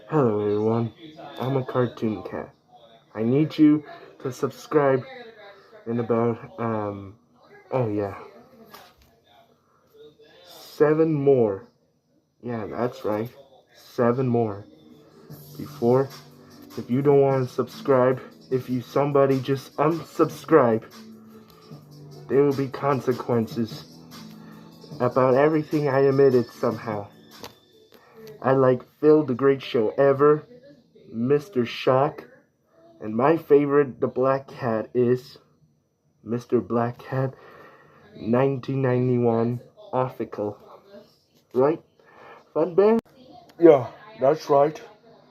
Hello everyone, I'm a cartoon cat. I need you to subscribe in about, oh yeah, 7 more. Yeah, that's right, 7 more. Before, if you don't want to subscribe, if somebody just unsubscribe, there will be consequences about everything I omitted somehow. I like Phil the Great Show Ever, Mr. Shock, and my favorite, the Black Cat, is Mr. Black Cat 1991 Official. Right, Fun Bear? Yeah, that's right.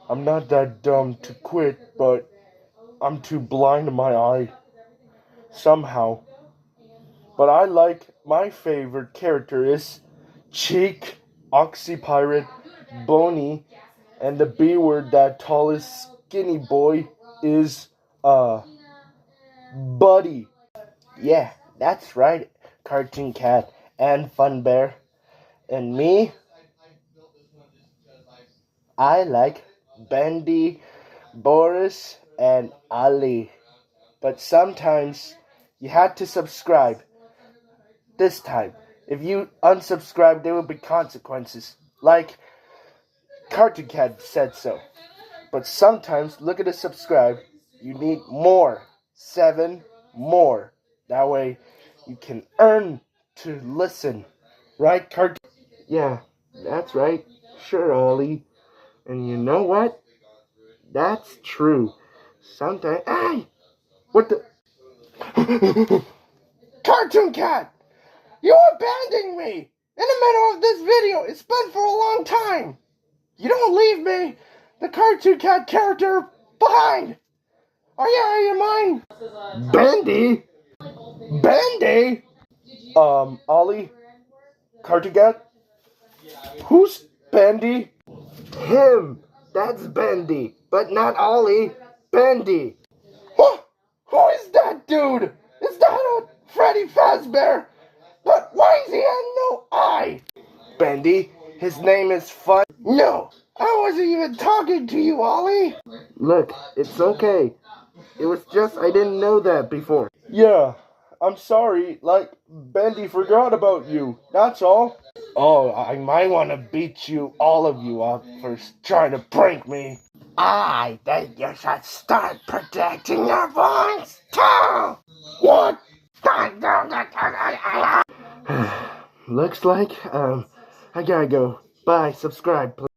I'm not that dumb to quit, but I'm too blind in my eye. Somehow. But I like, my favorite character is Cheek, Oxy-Pirate, Boney, and the B word, that tallest skinny boy, is, Buddy. Yeah, that's right, Cartoon Cat and Fun Bear. And me, I like Bendy, Boris, and Ali. But sometimes you had to subscribe. This time, if you unsubscribe, there will be consequences. Like Cartoon Cat said so. But sometimes, look at the subscribe, you need more. 7 more. That way, you can earn to listen. Right, Cartoon? Yeah, that's right. Sure, Ollie. And you know what? That's true. Sometimes... Hey! What the... Cartoon Cat! You abandoning me! In the middle of this video! It's been for a long time! You don't leave me, the Cartoon Cat character, behind! Are you out of your mind? Bendy? Bendy? Ollie? Cartoon Cat? Who's Bendy? Him! That's Bendy, but not Ollie. Bendy! Who is that dude? Is that a Freddy Fazbear? But why is he had no eye? Bendy, his name is Fun. No, I wasn't even talking to you, Ollie. Look, it's okay. It was just I didn't know that before. Yeah, I'm sorry. Like, Bendy forgot about you. That's all. Oh, I might want to beat you, all of you, up for trying to prank me. I think you should start protecting your voice, too. What? Looks like, I gotta go. Bye, subscribe, please.